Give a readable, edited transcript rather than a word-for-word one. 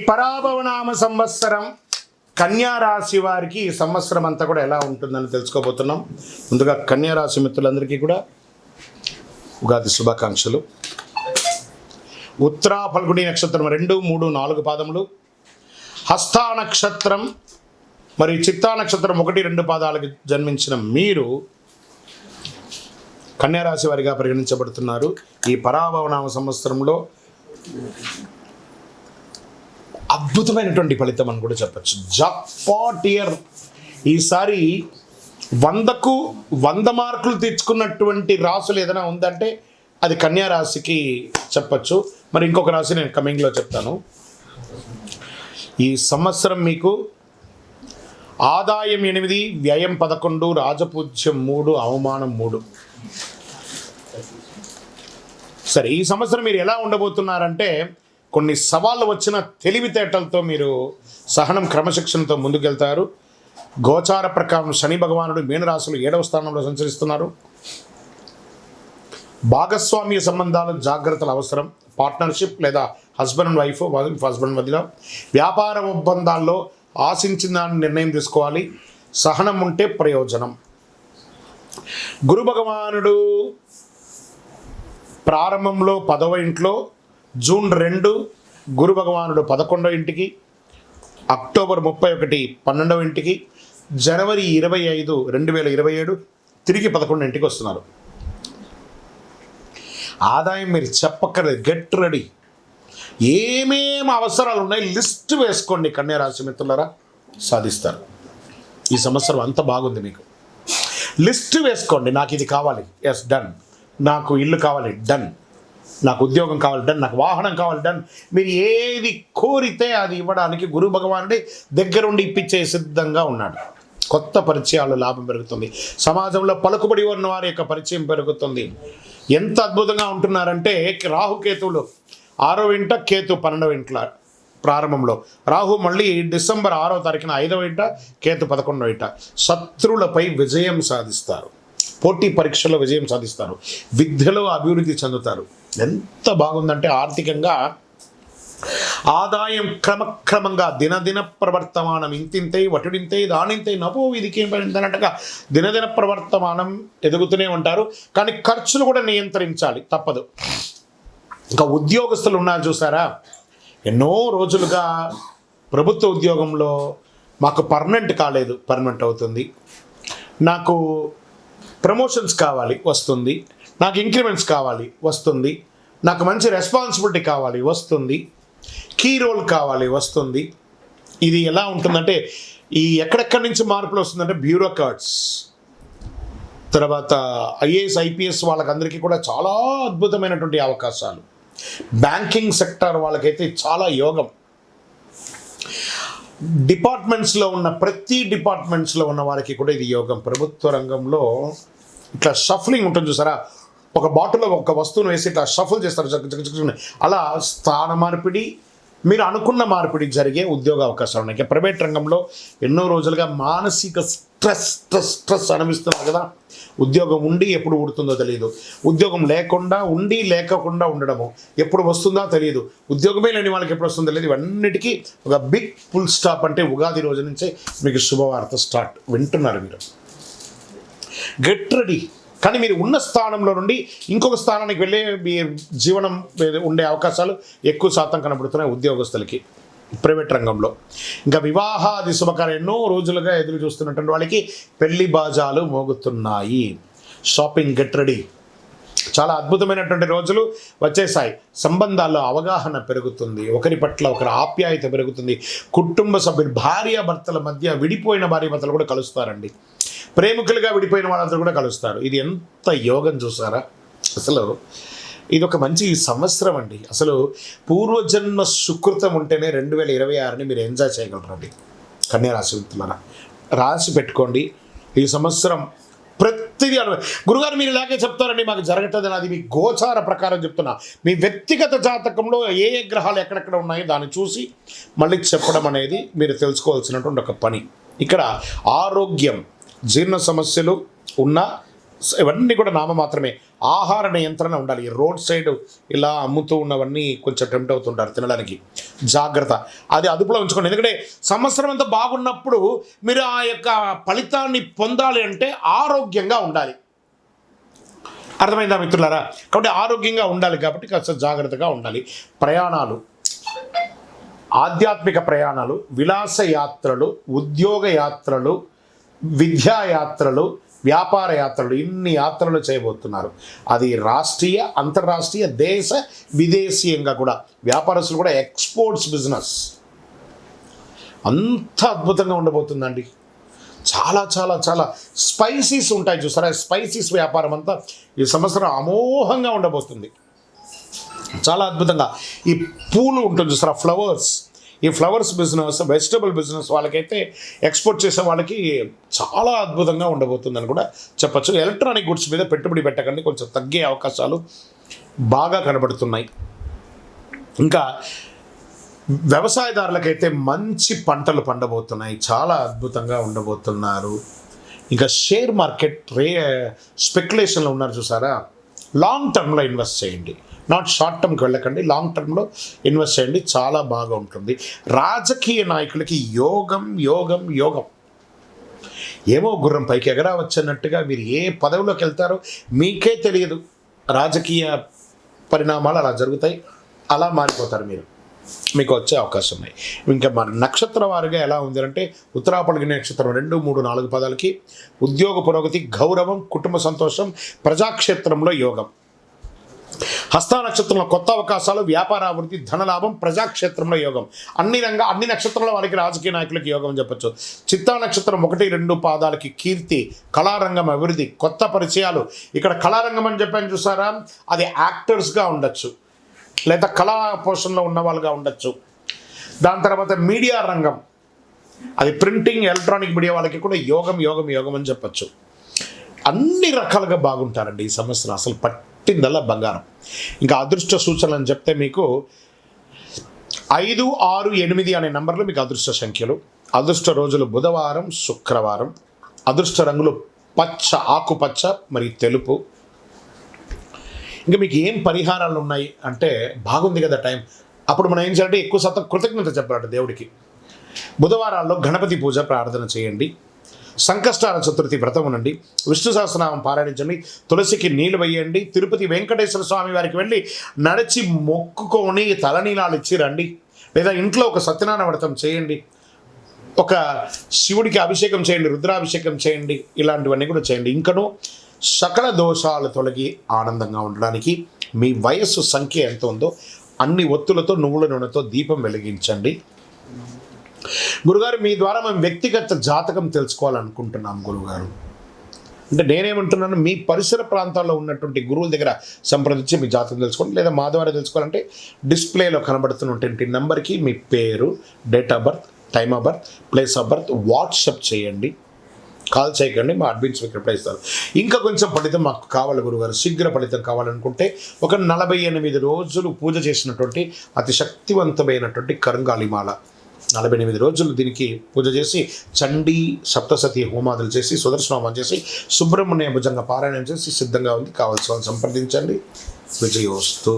పరాభవనామ సంవత్సరం కన్యా రాశి వారికి ఈ సంవత్సరం అంతా కూడా ఎలా ఉంటుందని తెలుసుకోబోతున్నాం. ముందుగా కన్యా రాశి మిత్రులందరికీ కూడా ఉగాది శుభాకాంక్షలు. ఉత్తరా ఫల్గుని నక్షత్రం 2, 3, 4 పాదములు, హస్తా నక్షత్రం మరియు చిత్తా నక్షత్రం 1, 2 పాదాలకు జన్మించిన మీరు కన్యా రాశి వారిగా పరిగణించబడుతున్నారు. ఈ పరాభవనామ సంవత్సరంలో అద్భుతమైనటువంటి ఫలితం అని కూడా చెప్పచ్చు. Jackpot year. ఈసారి 100కు 100 మార్కులు తెచ్చుకున్నటువంటి రాశులు ఏదైనా ఉందంటే అది కన్యా రాశికి చెప్పచ్చు. మరి ఇంకొక రాశి నేను కమింగ్లో చెప్తాను. ఈ సంవత్సరం మీకు ఆదాయం 8, వ్యయం 11, రాజపూజ్యం 3, అవమానం 3. సరే, ఈ సంవత్సరం మీరు ఎలా ఉండబోతున్నారంటే కొన్ని సవాళ్ళు వచ్చిన తెలివితేటలతో మీరు సహనం, క్రమశిక్షణతో ముందుకెళ్తారు. గోచార ప్రకారం శని భగవానుడు మీనరాశులు 7వ స్థానంలో సంచరిస్తున్నారు. భాగస్వామ్య సంబంధాలు జాగ్రత్తలు అవసరం. పార్ట్నర్షిప్ లేదా హస్బెండ్ అండ్ వైఫ్ హస్బెండ్ మధ్యలో వ్యాపార ఒప్పందాల్లో ఆశించిన దాన్ని నిర్ణయం తీసుకోవాలి. సహనం ఉంటే ప్రయోజనం. గురు భగవానుడు ప్రారంభంలో 10వ ఇంట్లో, జూన్ 2 గురు భగవానుడు 11వ ఇంటికి, అక్టోబర్ 31 12వ ఇంటికి, జనవరి 25 2027 తిరిగి 11వ ఇంటికి వస్తున్నారు. ఆదాయం మీరు చెప్పక్కర్లేదు, గెట్ రెడీ. ఏమేమి అవసరాలు ఉన్నాయి లిస్ట్ వేసుకోండి. కన్యా రాశి మిత్రులారా, సాధిస్తారు. ఈ సంవత్సరం అంత బాగుంది. మీకు లిస్ట్ వేసుకోండి. నాకు ఇది కావాలి, ఎస్ డన్. నాకు ఇల్లు కావాలి, డన్. నాకు ఉద్యోగం కావాలి, డన్. నాకు వాహనం కావాలి, డన్. మీరు ఏది కోరితే అది ఇవ్వడానికి గురు భగవానుడి దగ్గరుండి ఇప్పించే సిద్ధంగా ఉన్నాడు. కొత్త పరిచయాలు లాభం పెరుగుతుంది. సమాజంలో పలుకుబడి ఉన్న వారి యొక్క పరిచయం పెరుగుతుంది. ఎంత అద్భుతంగా ఉంటున్నారంటే రాహుకేతువులు 6వ ఇంట, కేతు 12వ ఇంట్లో ప్రారంభంలో. రాహు మళ్ళీ డిసెంబర్ 6వ తారీఖున 5వ ఇంట, కేతు 11వ ఇంట. శత్రువులపై విజయం సాధిస్తారు. పోటీ పరీక్షలో విజయం సాధిస్తారు. విద్యలో అభివృద్ధి చెందుతారు. ఎంత బాగుందంటే ఆర్థికంగా ఆదాయం క్రమక్రమంగా దినదిన ప్రవర్తమానం ఇంతింతై వటుడింతై దానింతై నపో విధికేం పడిందన్నట్టుగా దినదిన ప్రవర్తమానం ఎదుగుతూనే ఉంటారు. కానీ ఖర్చులు కూడా నియంత్రించాలి, తప్పదు. ఇంకా ఉద్యోగస్తులు ఉన్నారు చూసారా, ఎన్నో రోజులుగా ప్రభుత్వ ఉద్యోగంలో మాకు పర్మనెంట్ కాలేదు, పర్మనెంట్ అవుతుంది. నాకు ప్రమోషన్స్ కావాలి, వస్తుంది. నాకు ఇంక్రిమెంట్స్ కావాలి, వస్తుంది. నాకు మంచి రెస్పాన్సిబిలిటీ కావాలి, వస్తుంది. కీ రోల్ కావాలి, వస్తుంది. ఇది ఎలా ఉంటుందంటే ఈ ఎక్కడెక్కడి నుంచి మార్పులు వస్తుందంటే బ్యూరోక్రాట్స్, తర్వాత ఐఏఎస్ ఐపీఎస్ వాళ్ళకందరికీ కూడా చాలా అద్భుతమైనటువంటి అవకాశాలు. బ్యాంకింగ్ సెక్టర్ వాళ్ళకైతే చాలా యోగం. డిపార్ట్మెంట్స్లో ఉన్న ప్రతి డిపార్ట్మెంట్స్లో ఉన్న వారికి కూడా ఇది యోగం. ప్రభుత్వ రంగంలో ఇట్లా షఫలింగ్ ఉంటుంది చూసారా, ఒక బాటిల్లో ఒక వస్తువును వేసి ఇట్లా షఫల్ చేస్తారు. అలా స్థాన మార్పిడి, మీరు అనుకున్న మార్పిడి జరిగే ఉద్యోగ అవకాశాలు ఉన్నాయి. ఇంకా ప్రైవేట్ రంగంలో ఎన్నో రోజులుగా మానసిక స్ట్రెస్ అనిపిస్తున్నారు కదా. ఉద్యోగం ఉండి ఎప్పుడు ఉడుతుందో తెలియదు, ఉద్యోగం లేకుండా ఉండి లేకుండా ఉండడము ఎప్పుడు వస్తుందో తెలియదు, ఉద్యోగమే లేని వాళ్ళకి ఎప్పుడు వస్తుందో తెలియదు. ఇవన్నిటికీ ఒక బిగ్ ఫుల్ స్టాప్ అంటే ఉగాది రోజు నుంచే మీకు శుభవార్త స్టార్ట్. వింటున్నారు మీరు, గెట్ రెడీ. కానీ మీరు ఉన్న స్థానంలో నుండి ఇంకొక స్థానానికి వెళ్ళే మీ జీవనం ఉండే అవకాశాలు ఎక్కువ శాతం కనబడుతున్నాయి ఉద్యోగస్తులకి ప్రైవేట్ రంగంలో. ఇంకా వివాహాది శుభకార్యం ఎన్నో రోజులుగా ఎదురు చూస్తున్నటువంటి వాళ్ళకి పెళ్లి బాజాలు మోగుతున్నాయి. Shopping, get ready. చాలా అద్భుతమైనటువంటి రోజులు వచ్చేసాయి. సంబంధాల్లో అవగాహన పెరుగుతుంది, ఒకరి పట్ల ఒకరి ఆప్యాయత పెరుగుతుంది. కుటుంబ సభ్యులు, భార్యాభర్తల మధ్య విడిపోయిన భార్యాభర్తలు కూడా కలుస్తారండి. ప్రేమికులుగా విడిపోయిన వాళ్ళందరూ కూడా కలుస్తారు. ఇది ఎంత యోగం చూసారా. అసలు ఇది ఒక మంచి సంవత్సరం అండి. అసలు పూర్వజన్మ సుకృతం ఉంటేనే 2026ని మీరు ఎంజాయ్ చేయగలరండి. కన్యా రాశి మిత్రులారా, రాసి పెట్టుకోండి. ఈ సంవత్సరం ప్రతిదీ గురుగారు మీరు ఇలాగే చెప్తారండి, మాకు జరగట్లేదు. అది మీ గోచార ప్రకారం చెప్తున్నా. మీ వ్యక్తిగత జాతకంలో ఏ ఏ గ్రహాలు ఎక్కడెక్కడ ఉన్నాయో దాన్ని చూసి మళ్ళీ చెప్పడం అనేది మీరు తెలుసుకోవాల్సినటువంటి ఒక పని. ఇక్కడ ఆరోగ్యం, జీర్ణ సమస్యలు ఉన్న ఇవన్నీ కూడా నామమాత్రమే. ఆహార నియంత్రణ ఉండాలి. రోడ్ సైడ్ ఇలా అమ్ముతూ ఉన్నవన్నీ కొంచెం టెంప్ట్ అవుతుంటారు తినడానికి. జాగ్రత్త, అది అదుపులో ఉంచుకోండి. ఎందుకంటే సంవత్సరం అంతా బాగున్నప్పుడు మీరు ఆ యొక్క ఫలితాన్ని పొందాలి అంటే ఆరోగ్యంగా ఉండాలి. అర్థమైందా మిత్రులారా? కాబట్టి ఆరోగ్యంగా ఉండాలి కాబట్టి కాస్త జాగ్రత్తగా ఉండాలి. ప్రయాణాలు, ఆధ్యాత్మిక ప్రయాణాలు, విలాస యాత్రలు, ఉద్యోగ యాత్రలు, విద్యాయాత్రలు, వ్యాపార యాత్రలు, ఇన్ని యాత్రలు చేయబోతున్నారు. అది రాష్ట్రీయ, అంతర్రాష్ట్రీయ, దేశ విదేశీయంగా కూడా. వ్యాపారస్తులు కూడా ఎక్స్పోర్ట్స్ బిజినెస్ అంత అద్భుతంగా ఉండబోతుందండి. చాలా చాలా చాలా స్పైసీస్ ఉంటాయి చూసారా, స్పైసీస్ వ్యాపారం అంతా ఈ సంవత్సరం అమోఘంగా ఉండబోతుంది. చాలా అద్భుతంగా. ఈ పూలు ఉంటుంది చూసారా, ఫ్లవర్స్, ఈ ఫ్లవర్స్ బిజినెస్, వెజిటబుల్ బిజినెస్ వాళ్ళకైతే, ఎక్స్పోర్ట్ చేసే వాళ్ళకి చాలా అద్భుతంగా ఉండబోతుందని కూడా చెప్పచ్చు. ఎలక్ట్రానిక్ గుడ్స్ మీద పెట్టుబడి పెట్టకండి, కొంచెం తగ్గే అవకాశాలు బాగా కనబడుతున్నాయి. ఇంకా వ్యవసాయదారులకైతే మంచి పంటలు పండబోతున్నాయి, చాలా అద్భుతంగా ఉండబోతున్నారు. ఇంకా షేర్ మార్కెట్ స్పెక్యులేషన్లో ఉన్నారు చూసారా, లాంగ్ టర్మ్లో ఇన్వెస్ట్ చేయండి. నాట్ షార్ట్ టర్మ్కి వెళ్ళకండి, లాంగ్ టర్మ్లో ఇన్వెస్ట్ చేయండి, చాలా బాగా ఉంటుంది. రాజకీయ నాయకులకి యోగం యోగం యోగం. ఏమో గుర్రం పైకి ఎగరావచ్చన్నట్టుగా మీరు ఏ పదవిలోకి వెళ్తారో మీకే తెలియదు. రాజకీయ పరిణామాలు అలా జరుగుతాయి, అలా మారిపోతారు మీరు, మీకు వచ్చే అవకాశం ఉన్నాయి. ఇంకా మన నక్షత్ర వారిగా ఎలా ఉంది అంటే, ఉత్తరాపల్లి నక్షత్రం 2, 3, 4 పదాలకి ఉద్యోగ పురోగతి, గౌరవం, కుటుంబ సంతోషం, ప్రజాక్షేత్రంలో యోగం. హస్త నక్షత్రంలో కొత్త అవకాశాలు, వ్యాపార అభివృద్ధి, ధనలాభం, ప్రజాక్షేత్రంలో యోగం. అన్ని నక్షత్రాల వారికి రాజకీయ నాయకులకి యోగం చెప్పచ్చు. చిత్తా నక్షత్రం 1, 2 పాదాలకి కీర్తి, కళారంగం అభివృద్ధి, కొత్త పరిచయాలు. ఇక్కడ కళారంగం అని చెప్పాను చూసారా, అది యాక్టర్స్గా ఉండొచ్చు, లేదా కళా పోషణలో ఉన్న వాళ్ళుగా ఉండొచ్చు. దాని తర్వాత మీడియా రంగం, అది ప్రింటింగ్, ఎలక్ట్రానిక్ మీడియా వాళ్ళకి కూడా యోగం యోగం యోగం అని చెప్పచ్చు. అన్ని రకాలుగా బాగుంటారండి ఈ సంవత్సరం, అసలు పట్టిందల్లా బంగారం. ఇంకా అదృష్ట సూచనలు అని చెప్తే మీకు 5, 6, 8 అనే నంబర్లు మీకు అదృష్ట సంఖ్యలు. అదృష్ట రోజులు బుధవారం, శుక్రవారం. అదృష్ట రంగులు పచ్చ, ఆకుపచ్చ మరియు తెలుపు. ఇంకా మీకు ఏం పరిహారాలు ఉన్నాయి అంటే, బాగుంది కదా టైం, అప్పుడు మనం ఏం చేయాలంటే ఎక్కువ శాతం కృతజ్ఞత చెప్పాలంటే దేవుడికి. బుధవారాల్లో గణపతి పూజ ప్రార్థన చేయండి, సంకష్టాల చతుర్థి వ్రతం ఉండండి, విష్ణు సహస్రనామం పారాయణించండి, తులసికి నీళ్ళు వేయండి, తిరుపతి వెంకటేశ్వర స్వామి వారికి వెళ్ళి నడిచి మొక్కుకొని తలనీలాలు ఇచ్చి రండి, లేదా ఇంట్లో ఒక సత్యనారాయణ వ్రతం చేయండి, ఒక శివుడికి అభిషేకం చేయండి, రుద్రాభిషేకం చేయండి, ఇలాంటివన్నీ కూడా చేయండి. ఇంకనూ సకల దోషాలు తొలగి ఆనందంగా ఉండడానికి మీ వయస్సు సంఖ్య ఎంత ఉందో అన్ని ఒత్తులతో, నువ్వుల నూనెతో దీపం వెలిగించండి. గురుగారు, మీ ద్వారా మేము వ్యక్తిగత జాతకం తెలుసుకోవాలనుకుంటున్నాం గురుగారు అంటే, నేనేమంటున్నాను, మీ పరిసర ప్రాంతాల్లో ఉన్నటువంటి గురువుల దగ్గర సంప్రదించి మీ జాతకం తెలుసుకోండి, లేదా మా ద్వారా తెలుసుకోవాలంటే డిస్ప్లేలో కనబడుతున్నటువంటి నెంబర్కి మీ పేరు, date of birth, time of birth, place of birth WhatsApp చేయండి. కాల్ చేయకండి, మా అడ్మిన్స్ మీకు రిప్లై ఇస్తారు. ఇంకా కొంచెం ఫలితం మాకు కావాలి గురుగారు, శీఘ్ర ఫలితం కావాలనుకుంటే ఒక 48 రోజులు పూజ చేసినటువంటి అతి శక్తివంతమైనటువంటి కరుంగాలిమాల, 48 రోజులు దీనికి పూజ చేసి, చండీ సప్తసతి హోమాదులు చేసి, సుదర్శన హోమం చేసి, సుబ్రహ్మణ్య భుజంగ పారాయణం చేసి సిద్ధంగా ఉంది. కావాల్సిన సంప్రదించండి. విజయోస్తు.